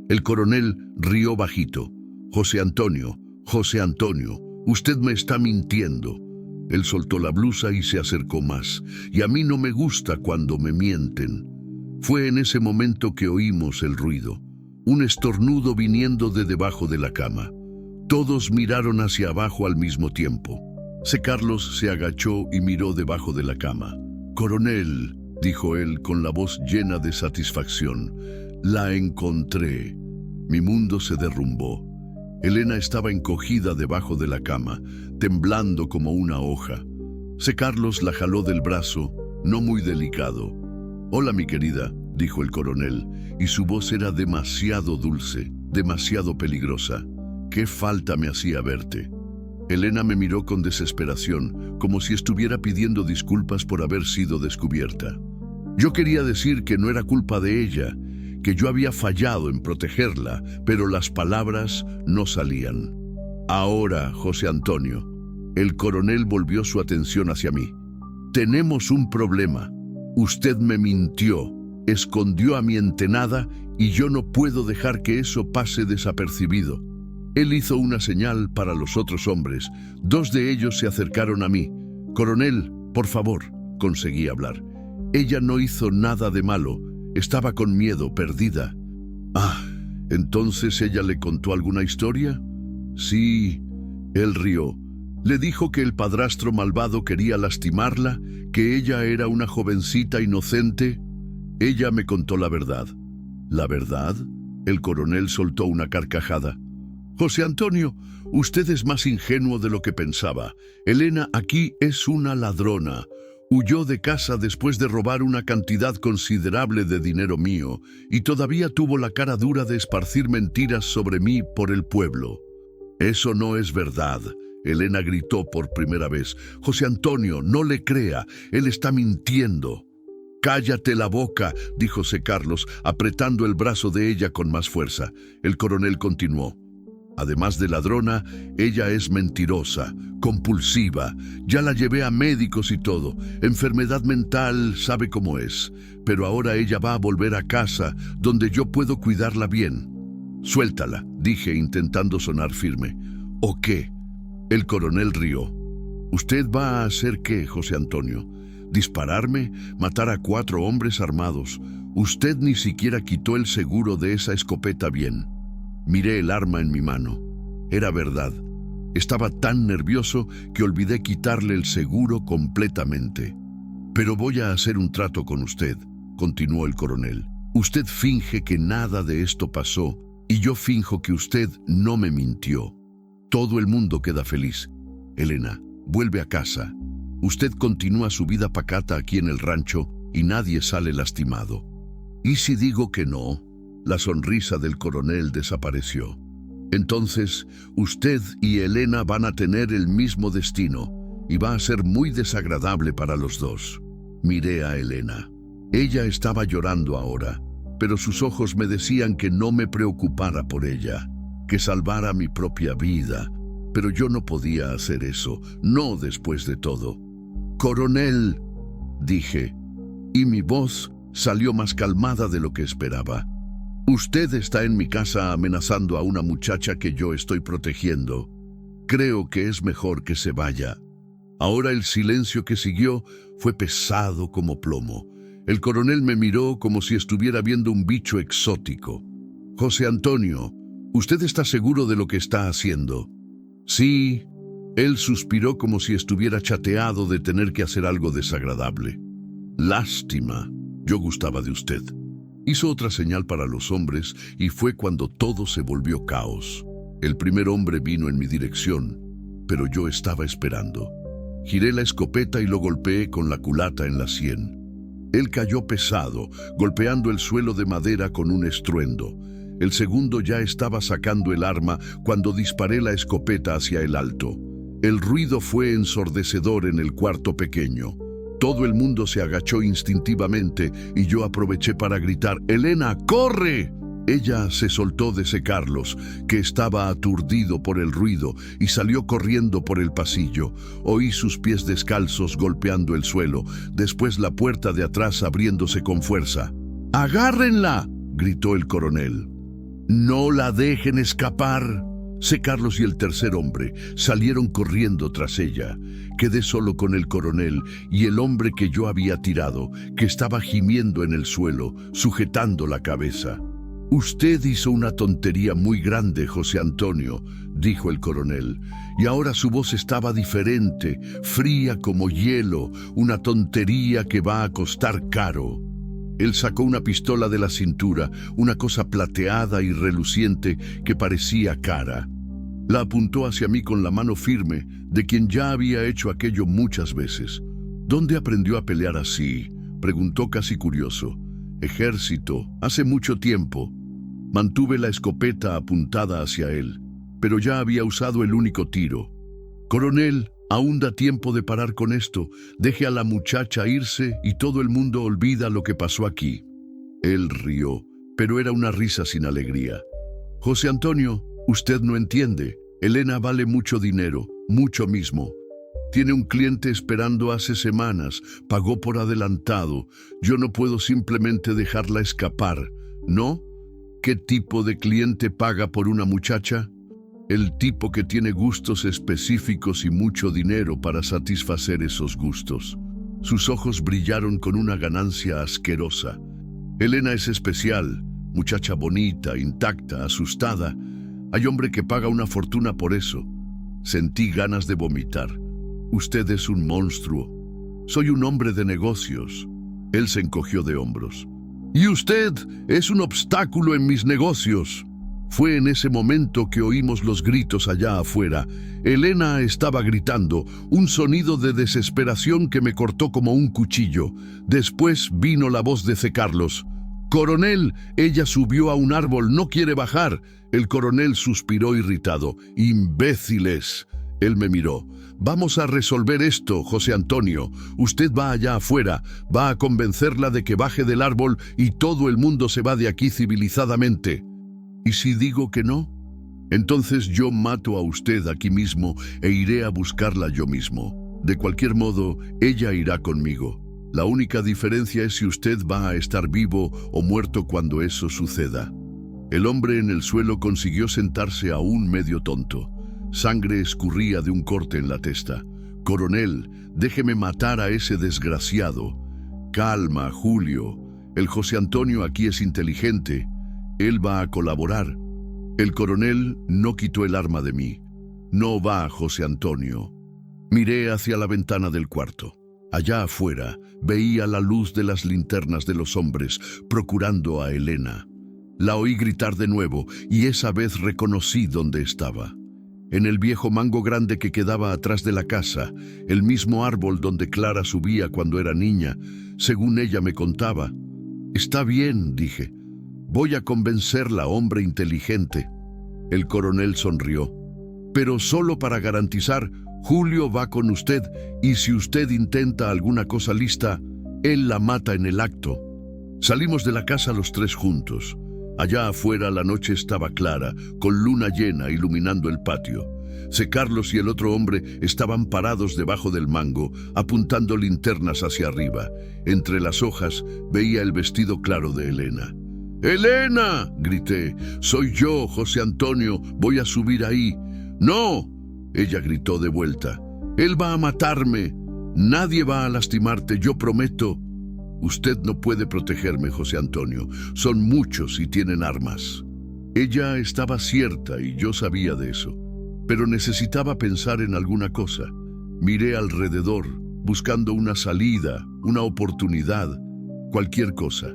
El coronel rió bajito. «José Antonio, José Antonio, usted me está mintiendo». Él soltó la blusa y se acercó más. «Y a mí no me gusta cuando me mienten». Fue en ese momento que oímos el ruido. Un estornudo viniendo de debajo de la cama. Todos miraron hacia abajo al mismo tiempo. C. Carlos se agachó y miró debajo de la cama. «Coronel», dijo él con la voz llena de satisfacción, «la encontré». Mi mundo se derrumbó. Elena estaba encogida debajo de la cama, temblando como una hoja. C. Carlos la jaló del brazo, no muy delicado. «Hola, mi querida», dijo el coronel, y su voz era demasiado dulce, demasiado peligrosa. «Qué falta me hacía verte». Elena me miró con desesperación, como si estuviera pidiendo disculpas por haber sido descubierta. Yo quería decir que no era culpa de ella, que yo había fallado en protegerla, pero las palabras no salían. «Ahora, José Antonio», el coronel volvió su atención hacia mí. «Tenemos un problema. Usted me mintió, escondió a mi entenada y yo no puedo dejar que eso pase desapercibido». Él hizo una señal para los otros hombres. 2 de ellos se acercaron a mí. «Coronel, por favor», conseguí hablar. «Ella no hizo nada de malo. Estaba con miedo, perdida». «Ah, ¿entonces ella le contó alguna historia?». «Sí». Él rió. Le dijo que el padrastro malvado quería lastimarla, que ella era una jovencita inocente. Ella me contó la verdad. ¿La verdad? El coronel soltó una carcajada. José Antonio, usted es más ingenuo de lo que pensaba. Elena aquí es una ladrona. Huyó de casa después de robar una cantidad considerable de dinero mío y todavía tuvo la cara dura de esparcir mentiras sobre mí por el pueblo. Eso no es verdad. Elena gritó por primera vez. José Antonio, no le crea, él está mintiendo. Cállate la boca, dijo C. Carlos, apretando el brazo de ella con más fuerza. El coronel continuó. Además de ladrona, ella es mentirosa, compulsiva. Ya la llevé a médicos y todo. Enfermedad mental, sabe cómo es. Pero ahora ella va a volver a casa, donde yo puedo cuidarla bien. Suéltala, dije intentando sonar firme. ¿O qué? El coronel rió. ¿Usted va a hacer qué, José Antonio? ¿Dispararme? ¿Matar a 4 hombres armados? Usted ni siquiera quitó el seguro de esa escopeta bien. Miré el arma en mi mano. Era verdad. Estaba tan nervioso que olvidé quitarle el seguro completamente. Pero voy a hacer un trato con usted, continuó el coronel. Usted finge que nada de esto pasó y yo finjo que usted no me mintió. Todo el mundo queda feliz. Elena, vuelve a casa. Usted continúa su vida pacata aquí en el rancho y nadie sale lastimado. ¿Y si digo que no? La sonrisa del coronel desapareció. Entonces, usted y Elena van a tener el mismo destino y va a ser muy desagradable para los dos. Miré a Elena. Ella estaba llorando ahora, pero sus ojos me decían que no me preocupara por ella, que salvara mi propia vida. Pero yo no podía hacer eso, no después de todo. «Coronel», dije, y mi voz salió más calmada de lo que esperaba. «Usted está en mi casa amenazando a una muchacha que yo estoy protegiendo. Creo que es mejor que se vaya». Ahora el silencio que siguió fue pesado como plomo. El coronel me miró como si estuviera viendo un bicho exótico. «José Antonio, ¿usted está seguro de lo que está haciendo?» «Sí». Él suspiró como si estuviera chateado de tener que hacer algo desagradable. «Lástima, yo gustaba de usted». Hizo otra señal para los hombres y fue cuando todo se volvió caos. El primer hombre vino en mi dirección, pero yo estaba esperando. Giré la escopeta y lo golpeé con la culata en la sien. Él cayó pesado, golpeando el suelo de madera con un estruendo. El segundo ya estaba sacando el arma cuando disparé la escopeta hacia el alto. El ruido fue ensordecedor en el cuarto pequeño. Todo el mundo se agachó instintivamente y yo aproveché para gritar: «¡Elena, corre!». Ella se soltó de C. Carlos, que estaba aturdido por el ruido, y salió corriendo por el pasillo. Oí sus pies descalzos golpeando el suelo, después la puerta de atrás abriéndose con fuerza. «¡Agárrenla!», gritó el coronel. «No la dejen escapar». C. Carlos y el tercer hombre salieron corriendo tras ella. Quedé solo con el coronel y el hombre que yo había tirado, que estaba gimiendo en el suelo, sujetando la cabeza. «Usted hizo una tontería muy grande, José Antonio», dijo el coronel, y ahora su voz estaba diferente, fría como hielo, una tontería que va a costar caro. Él sacó una pistola de la cintura, una cosa plateada y reluciente que parecía cara. La apuntó hacia mí con la mano firme de quien ya había hecho aquello muchas veces. «¿Dónde aprendió a pelear así?», preguntó casi curioso. «Ejército, hace mucho tiempo». Mantuve la escopeta apuntada hacia él, pero ya había usado el único tiro. «Coronel, aún da tiempo de parar con esto. Deje a la muchacha irse y todo el mundo olvida lo que pasó aquí». Él rió, pero era una risa sin alegría. «José Antonio, usted no entiende. Elena vale mucho dinero, mucho mismo. Tiene un cliente esperando hace semanas, pagó por adelantado. Yo no puedo simplemente dejarla escapar, ¿no? ¿Qué tipo de cliente paga por una muchacha? El tipo que tiene gustos específicos y mucho dinero para satisfacer esos gustos». Sus ojos brillaron con una ganancia asquerosa. «Elena es especial, muchacha bonita, intacta, asustada. Hay hombre que paga una fortuna por eso. Sentí ganas de vomitar. Usted es un monstruo. Soy un hombre de negocios. Él se encogió de hombros. Y usted es un obstáculo en mis negocios. Fue en ese momento que oímos los gritos allá afuera. Elena estaba gritando, un sonido de desesperación que me cortó como un cuchillo. Después vino la voz de C. Carlos. «Coronel, ella subió a un árbol, no quiere bajar». El coronel suspiró irritado. «¡Imbéciles!». Él me miró. «Vamos a resolver esto, José Antonio. Usted va allá afuera, va a convencerla de que baje del árbol y todo el mundo se va de aquí civilizadamente». ¿Y si digo que no? Entonces yo mato a usted aquí mismo e iré a buscarla yo mismo. De cualquier modo, ella irá conmigo. La única diferencia es si usted va a estar vivo o muerto cuando eso suceda». El hombre en el suelo consiguió sentarse aún medio tonto. Sangre escurría de un corte en la testa. «Coronel, déjeme matar a ese desgraciado». «Calma, Julio. El José Antonio aquí es inteligente. Él va a colaborar». El coronel no quitó el arma de mí. «No va, José Antonio». Miré hacia la ventana del cuarto. Allá afuera veía la luz de las linternas de los hombres, procurando a Elena. La oí gritar de nuevo, y esa vez reconocí dónde estaba. En el viejo mango grande que quedaba atrás de la casa, el mismo árbol donde Clara subía cuando era niña, según ella me contaba. «Está bien», dije. «Voy a convencerla, hombre inteligente». El coronel sonrió. «Pero solo para garantizar, Julio va con usted, y si usted intenta alguna cosa lista, él la mata en el acto». Salimos de la casa los tres juntos. Allá afuera la noche estaba clara, con luna llena iluminando el patio. C. Carlos y el otro hombre estaban parados debajo del mango, apuntando linternas hacia arriba. Entre las hojas veía el vestido claro de Elena. «¡Elena!», grité. «Soy yo, José Antonio. Voy a subir ahí». «¡No!», ella gritó de vuelta. «Él va a matarme. Nadie va a lastimarte, yo prometo». «Usted no puede protegerme, José Antonio. Son muchos y tienen armas». Ella estaba cierta y yo sabía de eso. Pero necesitaba pensar en alguna cosa. Miré alrededor, buscando una salida, una oportunidad, cualquier cosa.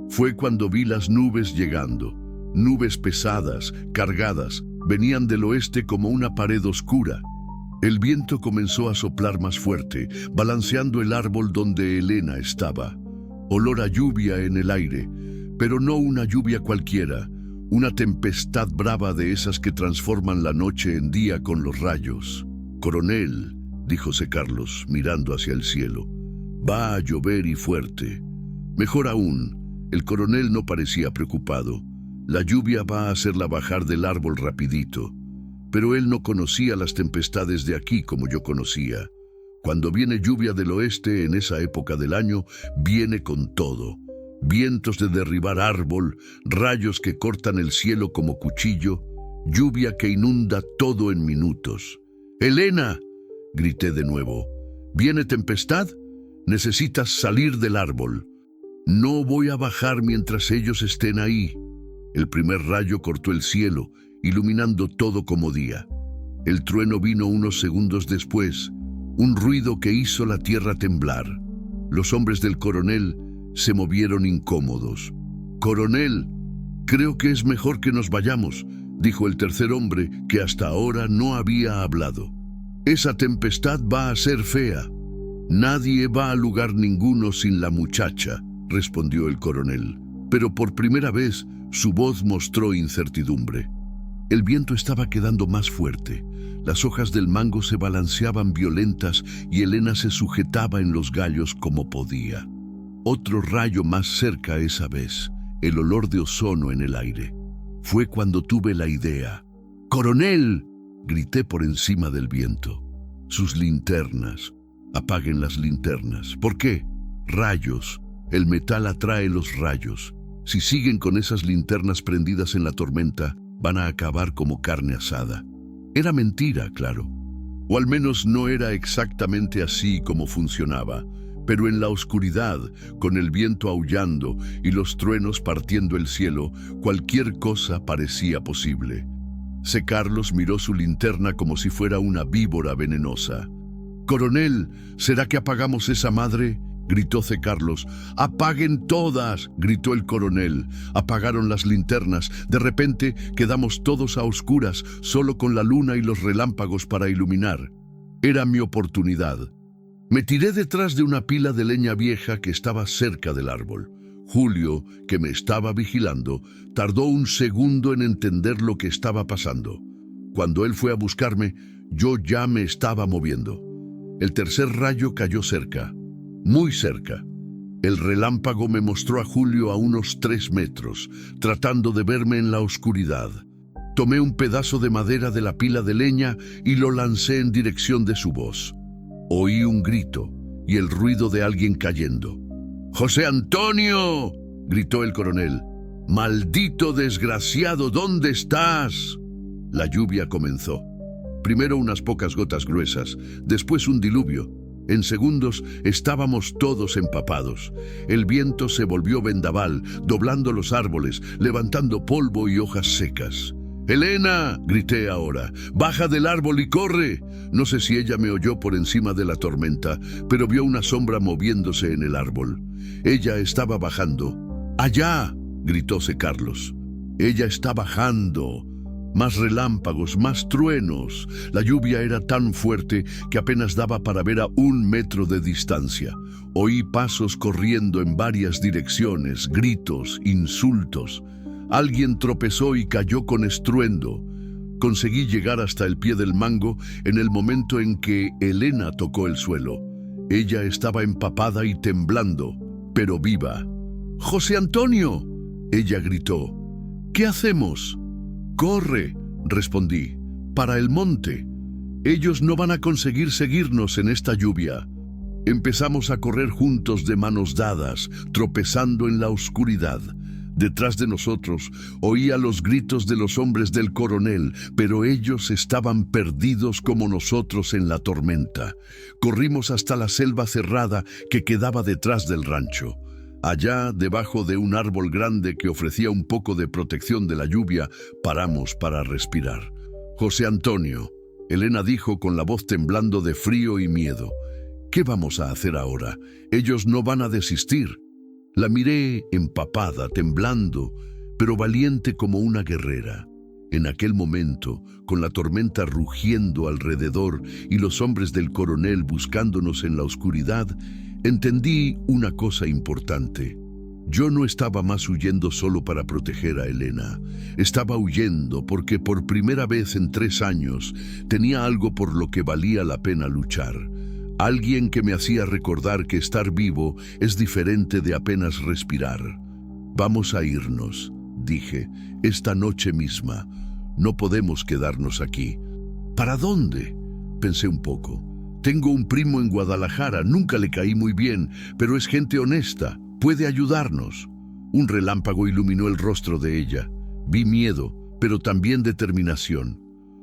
Fue cuando vi las nubes llegando. Nubes pesadas, cargadas, venían del oeste como una pared oscura. El viento comenzó a soplar más fuerte, balanceando el árbol donde Elena estaba. Olor a lluvia en el aire, pero no una lluvia cualquiera, una tempestad brava de esas que transforman la noche en día con los rayos. «Coronel», dijo C. Carlos, mirando hacia el cielo, «va a llover y fuerte». Mejor aún, el coronel no parecía preocupado. La lluvia va a hacerla bajar del árbol rapidito. Pero él no conocía las tempestades de aquí como yo conocía. Cuando viene lluvia del oeste en esa época del año, viene con todo. Vientos de derribar árbol, rayos que cortan el cielo como cuchillo, lluvia que inunda todo en minutos. «¡Elena!», grité de nuevo. «¿Viene tempestad? Necesitas salir del árbol». «No voy a bajar mientras ellos estén ahí». El primer rayo cortó el cielo, iluminando todo como día. El trueno vino unos segundos después, un ruido que hizo la tierra temblar. Los hombres del coronel se movieron incómodos. «Coronel, creo que es mejor que nos vayamos», dijo el tercer hombre, que hasta ahora no había hablado. «Esa tempestad va a ser fea». «Nadie va a lugar ninguno sin la muchacha», respondió el coronel. Pero por primera vez su voz mostró incertidumbre. El viento estaba quedando más fuerte. Las hojas del mango se balanceaban violentas y Elena se sujetaba en los gallos como podía. Otro rayo más cerca esa vez, el olor de ozono en el aire. Fue cuando tuve la idea. «¡Coronel!», grité por encima del viento. «Sus linternas. Apaguen las linternas». «¿Por qué?». «Rayos. El metal atrae los rayos. Si siguen con esas linternas prendidas en la tormenta, van a acabar como carne asada». Era mentira, claro. O al menos no era exactamente así como funcionaba. Pero en la oscuridad, con el viento aullando y los truenos partiendo el cielo, cualquier cosa parecía posible. C. Carlos miró su linterna como si fuera una víbora venenosa. «Coronel, ¿será que apagamos esa madre?», gritó C. Carlos. «¡Apaguen todas!», gritó el coronel. Apagaron las linternas. De repente quedamos todos a oscuras, solo con la luna y los relámpagos para iluminar. Era mi oportunidad. Me tiré detrás de una pila de leña vieja que estaba cerca del árbol. Julio, que me estaba vigilando, tardó un segundo en entender lo que estaba pasando. Cuando él fue a buscarme, yo ya me estaba moviendo. El tercer rayo cayó cerca, muy cerca. El relámpago me mostró a Julio a unos 3 metros, tratando de verme en la oscuridad. Tomé un pedazo de madera de la pila de leña y lo lancé en dirección de su voz. Oí un grito y el ruido de alguien cayendo. «¡José Antonio!», gritó el coronel. «¡Maldito desgraciado! ¿Dónde estás?». La lluvia comenzó. Primero unas pocas gotas gruesas, después un diluvio. En segundos estábamos todos empapados. El viento se volvió vendaval, doblando los árboles, levantando polvo y hojas secas. «¡Elena!», grité ahora. «¡Baja del árbol y corre!». No sé si ella me oyó por encima de la tormenta, pero vio una sombra moviéndose en el árbol. Ella estaba bajando. «¡Allá!», gritó C. Carlos. «Ella está bajando». Más relámpagos, más truenos. La lluvia era tan fuerte que apenas daba para ver a 1 metro de distancia. Oí pasos corriendo en varias direcciones, gritos, insultos. Alguien tropezó y cayó con estruendo. Conseguí llegar hasta el pie del mango en el momento en que Elena tocó el suelo. Ella estaba empapada y temblando, pero viva. «¡José Antonio!», ella gritó. «¿Qué hacemos?». «Corre», respondí, «para el monte. Ellos no van a conseguir seguirnos en esta lluvia». Empezamos a correr juntos de manos dadas, tropezando en la oscuridad. Detrás de nosotros oía los gritos de los hombres del coronel, pero ellos estaban perdidos como nosotros en la tormenta. Corrimos hasta la selva cerrada que quedaba detrás del rancho. Allá, debajo de un árbol grande que ofrecía un poco de protección de la lluvia, paramos para respirar. «José Antonio», Elena dijo con la voz temblando de frío y miedo. «¿Qué vamos a hacer ahora? Ellos no van a desistir». La miré empapada, temblando, pero valiente como una guerrera. En aquel momento, con la tormenta rugiendo alrededor y los hombres del coronel buscándonos en la oscuridad, entendí una cosa importante. Yo no estaba más huyendo solo para proteger a Elena. Estaba huyendo porque por primera vez en 3 años tenía algo por lo que valía la pena luchar. Alguien que me hacía recordar que estar vivo es diferente de apenas respirar. «Vamos a irnos», dije, «esta noche misma. No podemos quedarnos aquí». «¿Para dónde?», pensé un poco. «Tengo un primo en Guadalajara, nunca le caí muy bien, pero es gente honesta, puede ayudarnos». Un relámpago iluminó el rostro de ella. Vi miedo, pero también determinación.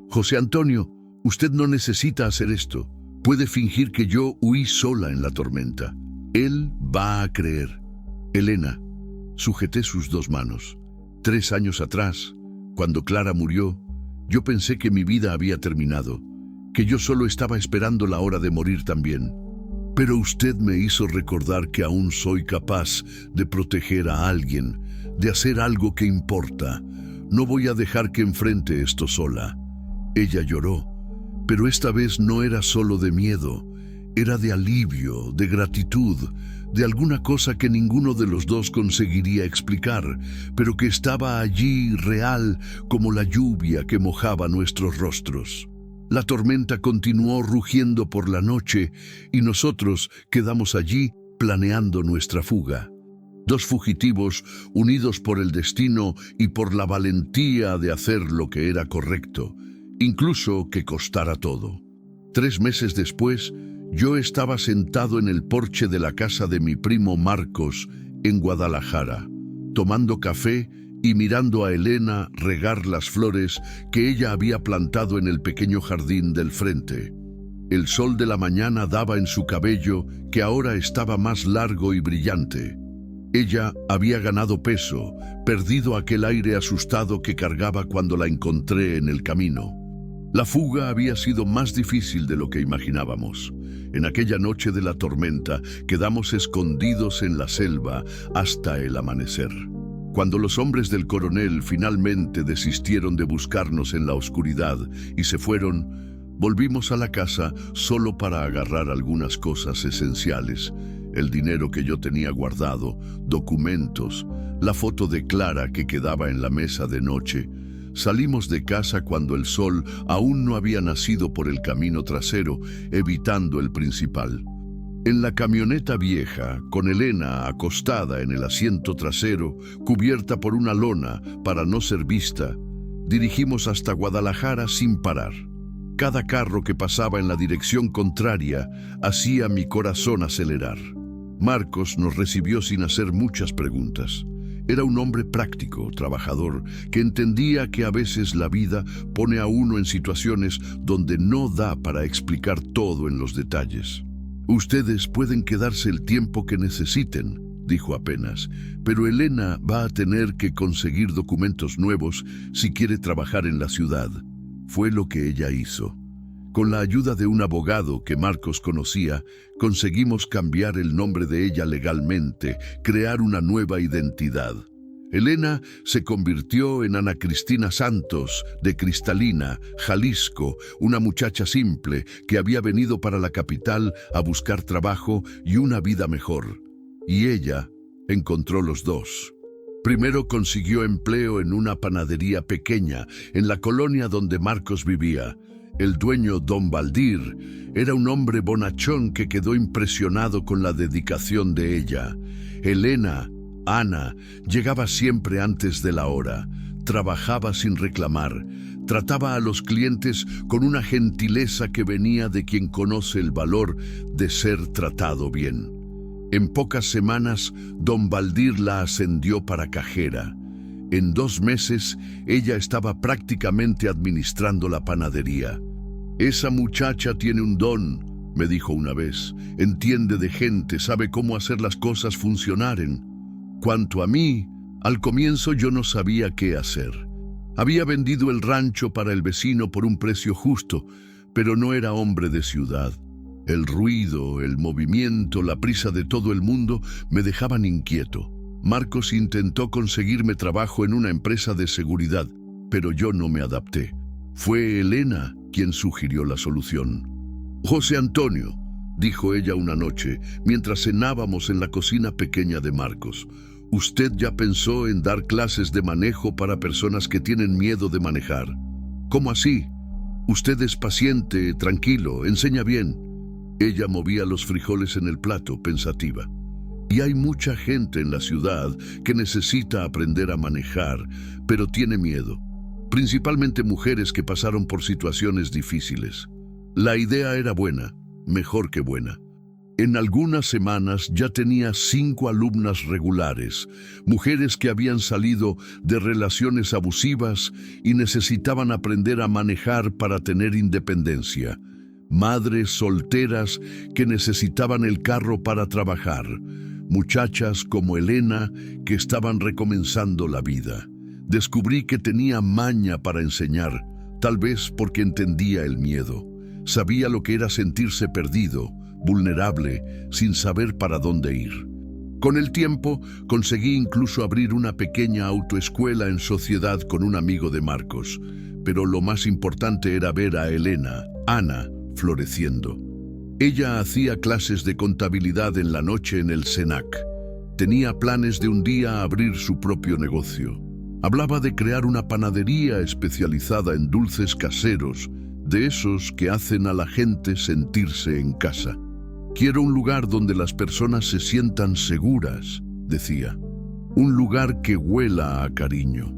«José Antonio, usted no necesita hacer esto. Puede fingir que yo huí sola en la tormenta. Él va a creer». «Elena», sujeté sus 2 manos. 3 años atrás, cuando Clara murió, yo pensé que mi vida había terminado, que yo solo estaba esperando la hora de morir también. Pero usted me hizo recordar que aún soy capaz de proteger a alguien, de hacer algo que importa. No voy a dejar que enfrente esto sola». Ella lloró, pero esta vez no era solo de miedo, era de alivio, de gratitud, de alguna cosa que ninguno de los dos conseguiría explicar, pero que estaba allí real como la lluvia que mojaba nuestros rostros. La tormenta continuó rugiendo por la noche y nosotros quedamos allí planeando nuestra fuga. 2 fugitivos unidos por el destino y por la valentía de hacer lo que era correcto, incluso que costara todo. 3 meses después, yo estaba sentado en el porche de la casa de mi primo Marcos en Guadalajara, tomando café y mirando a Elena regar las flores que ella había plantado en el pequeño jardín del frente. El sol de la mañana daba en su cabello, que ahora estaba más largo y brillante. Ella había ganado peso, perdido aquel aire asustado que cargaba cuando la encontré en el camino. La fuga había sido más difícil de lo que imaginábamos. En aquella noche de la tormenta quedamos escondidos en la selva hasta el amanecer. Cuando los hombres del coronel finalmente desistieron de buscarnos en la oscuridad y se fueron, volvimos a la casa solo para agarrar algunas cosas esenciales: el dinero que yo tenía guardado, documentos, la foto de Clara que quedaba en la mesa de noche. Salimos de casa cuando el sol aún no había nacido por el camino trasero, evitando el principal. En la camioneta vieja, con Elena acostada en el asiento trasero, cubierta por una lona para no ser vista, dirigimos hasta Guadalajara sin parar. Cada carro que pasaba en la dirección contraria hacía mi corazón acelerar. Marcos nos recibió sin hacer muchas preguntas. Era un hombre práctico, trabajador, que entendía que a veces la vida pone a uno en situaciones donde no da para explicar todo en los detalles. «Ustedes pueden quedarse el tiempo que necesiten», dijo apenas, «pero Elena va a tener que conseguir documentos nuevos si quiere trabajar en la ciudad». Fue lo que ella hizo. Con la ayuda de un abogado que Marcos conocía, conseguimos cambiar el nombre de ella legalmente, crear una nueva identidad. Elena se convirtió en Ana Cristina Santos, de Cristalina, Jalisco, una muchacha simple que había venido para la capital a buscar trabajo y una vida mejor. Y ella encontró los dos. Primero consiguió empleo en una panadería pequeña, en la colonia donde Marcos vivía. El dueño, don Baldir, era un hombre bonachón que quedó impresionado con la dedicación de ella. Elena, Ana, llegaba siempre antes de la hora, trabajaba sin reclamar, trataba a los clientes con una gentileza que venía de quien conoce el valor de ser tratado bien. En pocas semanas, don Baldir la ascendió para cajera. En 2 meses, ella estaba prácticamente administrando la panadería. «Esa muchacha tiene un don», me dijo una vez. «Entiende de gente, sabe cómo hacer las cosas funcionaren». Cuanto a mí, al comienzo yo no sabía qué hacer. Había vendido el rancho para el vecino por un precio justo, pero no era hombre de ciudad. El ruido, el movimiento, la prisa de todo el mundo me dejaban inquieto. Marcos intentó conseguirme trabajo en una empresa de seguridad, pero yo no me adapté. Fue Elena quien sugirió la solución. «José Antonio», dijo ella una noche, mientras cenábamos en la cocina pequeña de Marcos, «¿usted ya pensó en dar clases de manejo para personas que tienen miedo de manejar?» «¿Cómo así? Usted es paciente, tranquilo, enseña bien». Ella movía los frijoles en el plato, pensativa. «Y hay mucha gente en la ciudad que necesita aprender a manejar, pero tiene miedo. Principalmente mujeres que pasaron por situaciones difíciles». La idea era buena, mejor que buena. En algunas semanas ya tenía 5 alumnas regulares, mujeres que habían salido de relaciones abusivas y necesitaban aprender a manejar para tener independencia. Madres solteras que necesitaban el carro para trabajar. Muchachas como Elena que estaban recomenzando la vida. Descubrí que tenía maña para enseñar, tal vez porque entendía el miedo. Sabía lo que era sentirse perdido, vulnerable, sin saber para dónde ir. Con el tiempo, conseguí incluso abrir una pequeña autoescuela en sociedad con un amigo de Marcos. Pero lo más importante era ver a Elena, Ana, floreciendo. Ella hacía clases de contabilidad en la noche en el Senac. Tenía planes de un día abrir su propio negocio. Hablaba de crear una panadería especializada en dulces caseros, de esos que hacen a la gente sentirse en casa. «Quiero un lugar donde las personas se sientan seguras», decía. «Un lugar que huela a cariño».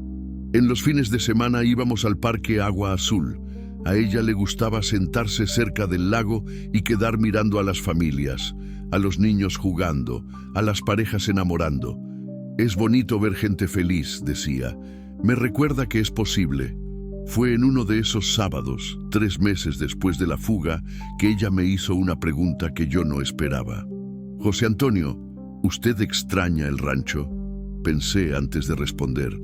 En los fines de semana íbamos al Parque Agua Azul. A ella le gustaba sentarse cerca del lago y quedar mirando a las familias, a los niños jugando, a las parejas enamorando. «Es bonito ver gente feliz», decía. «Me recuerda que es posible». Fue en uno de esos sábados, 3 meses después de la fuga, que ella me hizo una pregunta que yo no esperaba. «José Antonio, ¿Usted extraña el rancho? Pensé antes de responder.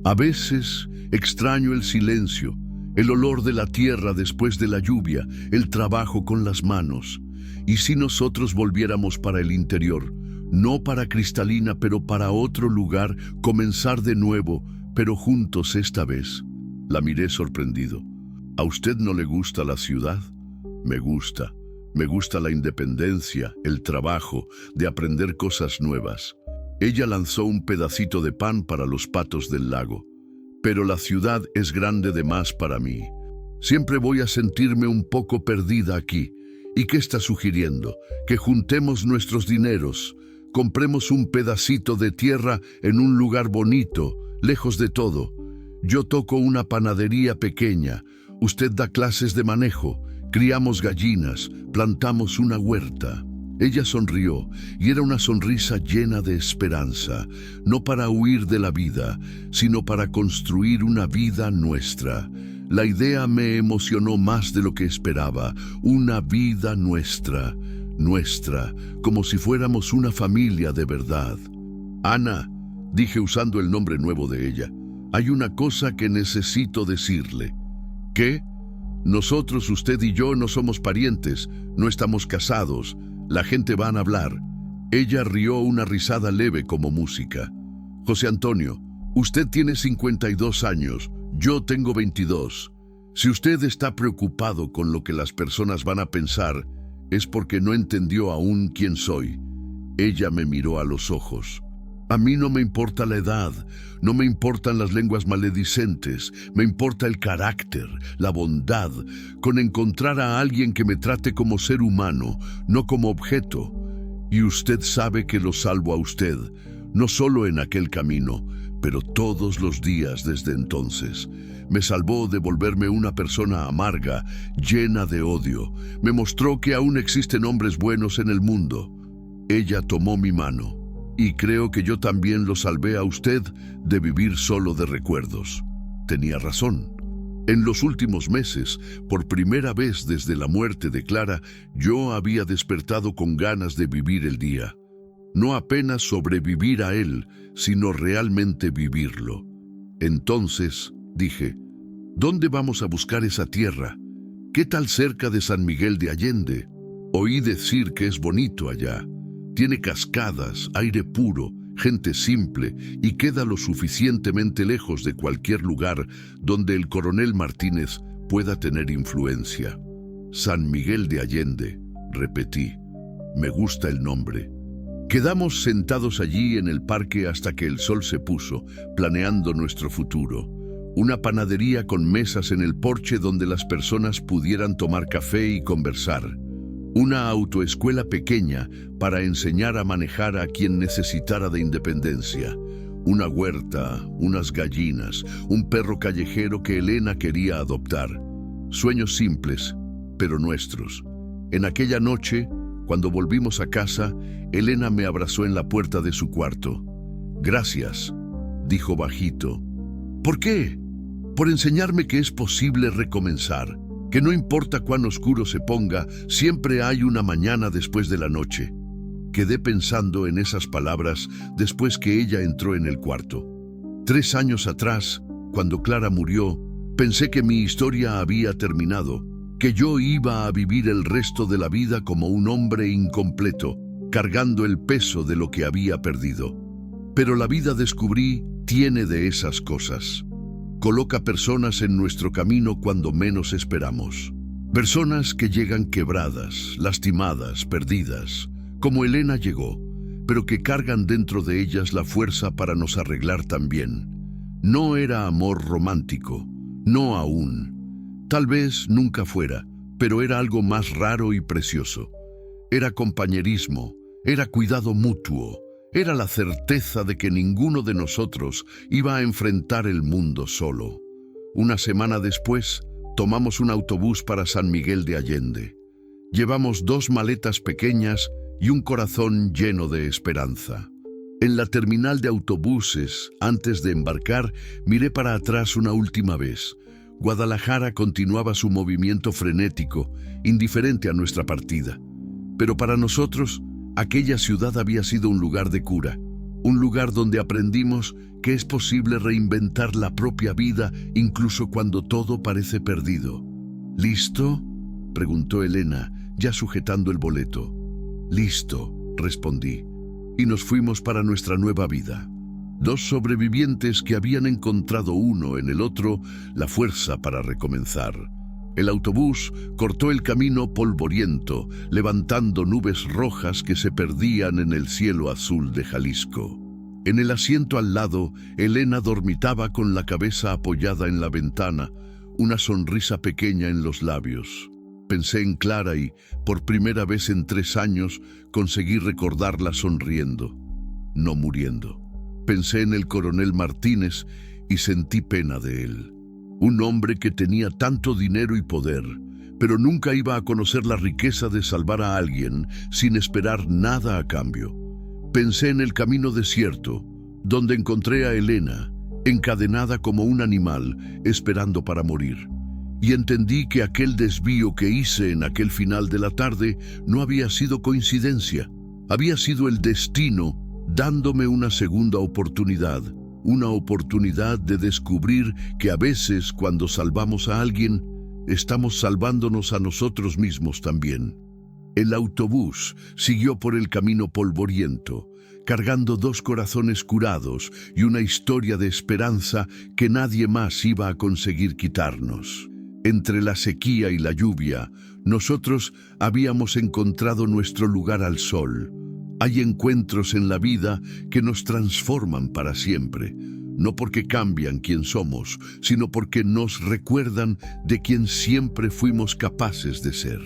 A veces extraño el silencio, el olor de la tierra después de la lluvia, el trabajo con las manos. ¿Y si nosotros volviéramos para el interior? No para Cristalina, pero para otro lugar, comenzar de nuevo, pero juntos esta vez. La miré sorprendido. ¿A usted no le gusta la ciudad? Me gusta. Me gusta la independencia, el trabajo, de aprender cosas nuevas. Ella lanzó un pedacito de pan para los patos del lago. Pero la ciudad es grande de más para mí. Siempre voy a sentirme un poco perdida aquí. ¿Y qué está sugiriendo? Que juntemos nuestros dineros, compremos un pedacito de tierra en un lugar bonito, lejos de todo. Yo toco una panadería pequeña, usted da clases de manejo, criamos gallinas, plantamos una huerta. Ella sonrió, y era una sonrisa llena de esperanza, no para huir de la vida, sino para construir una vida nuestra. La idea me emocionó más de lo que esperaba, una vida nuestra, como si fuéramos una familia de verdad. Ana, dije usando el nombre nuevo de ella, hay una cosa que necesito decirle. ¿Qué? Nosotros, usted y yo, no somos parientes, no estamos casados. La gente va a hablar. Ella rió una risada leve como música. José Antonio, usted tiene 52 años, yo tengo 22. Si usted está preocupado con lo que las personas van a pensar, es porque no entendió aún quién soy. Ella me miró a los ojos. A mí no me importa la edad, no me importan las lenguas maledicentes, me importa el carácter, la bondad, con encontrar a alguien que me trate como ser humano, no como objeto. Y usted sabe que lo salvo a usted, no solo en aquel camino, pero todos los días desde entonces. Me salvó de volverme una persona amarga, llena de odio. Me mostró que aún existen hombres buenos en el mundo. Ella tomó mi mano. Y creo que yo también lo salvé a usted de vivir solo de recuerdos. Tenía razón. En los últimos meses, por primera vez desde la muerte de Clara, yo había despertado con ganas de vivir el día. No apenas sobrevivir a él, sino realmente vivirlo. Entonces, dije, ¿dónde vamos a buscar esa tierra? ¿Qué tal cerca de San Miguel de Allende? Oí decir que es bonito allá. Tiene cascadas, aire puro, gente simple y queda lo suficientemente lejos de cualquier lugar donde el coronel Martínez pueda tener influencia. San Miguel de Allende, repetí. Me gusta el nombre. Quedamos sentados allí en el parque hasta que el sol se puso, planeando nuestro futuro. Una panadería con mesas en el porche donde las personas pudieran tomar café y conversar. Una autoescuela pequeña para enseñar a manejar a quien necesitara de independencia. Una huerta, unas gallinas, un perro callejero que Elena quería adoptar. Sueños simples, pero nuestros. En aquella noche, cuando volvimos a casa, Elena me abrazó en la puerta de su cuarto. Gracias, dijo bajito. ¿Por qué? Por enseñarme que es posible recomenzar. Que no importa cuán oscuro se ponga, siempre hay una mañana después de la noche. Quedé pensando en esas palabras después que ella entró en el cuarto. 3 años atrás, cuando Clara murió, pensé que mi historia había terminado, que yo iba a vivir el resto de la vida como un hombre incompleto, cargando el peso de lo que había perdido. Pero la vida, descubrí, tiene de esas cosas. Coloca personas en nuestro camino cuando menos esperamos. Personas que llegan quebradas, lastimadas, perdidas, como Elena llegó, pero que cargan dentro de ellas la fuerza para nos arreglar también. No era amor romántico, no aún. Tal vez nunca fuera, pero era algo más raro y precioso. Era compañerismo, era cuidado mutuo. Era la certeza de que ninguno de nosotros iba a enfrentar el mundo solo. Una semana después, tomamos un autobús para San Miguel de Allende. Llevamos 2 maletas pequeñas y un corazón lleno de esperanza. En la terminal de autobuses, antes de embarcar, miré para atrás una última vez. Guadalajara continuaba su movimiento frenético, indiferente a nuestra partida. Pero para nosotros, Aquella ciudad había sido un lugar de cura, un lugar donde aprendimos que es posible reinventar la propia vida incluso cuando todo parece perdido. ¿Listo?, preguntó Elena, ya sujetando el boleto. «Listo», respondí, y nos fuimos para nuestra nueva vida. Dos sobrevivientes que habían encontrado uno en el otro la fuerza para recomenzar. El autobús cortó el camino polvoriento, levantando nubes rojas que se perdían en el cielo azul de Jalisco. En el asiento al lado, Elena dormitaba con la cabeza apoyada en la ventana, una sonrisa pequeña en los labios. Pensé en Clara y, por primera vez en 3 años, conseguí recordarla sonriendo, no muriendo. Pensé en el coronel Martínez y sentí pena de él. Un hombre que tenía tanto dinero y poder, pero nunca iba a conocer la riqueza de salvar a alguien sin esperar nada a cambio. Pensé en el camino desierto, donde encontré a Elena, encadenada como un animal, esperando para morir. Y entendí que aquel desvío que hice en aquel final de la tarde no había sido coincidencia. Había sido el destino dándome una segunda oportunidad. Una oportunidad de descubrir que a veces cuando salvamos a alguien, estamos salvándonos a nosotros mismos también. El autobús siguió por el camino polvoriento, cargando 2 corazones curados y una historia de esperanza que nadie más iba a conseguir quitarnos. Entre la sequía y la lluvia, nosotros habíamos encontrado nuestro lugar al sol. Hay encuentros en la vida que nos transforman para siempre, no porque cambian quién somos, sino porque nos recuerdan de quien siempre fuimos capaces de ser.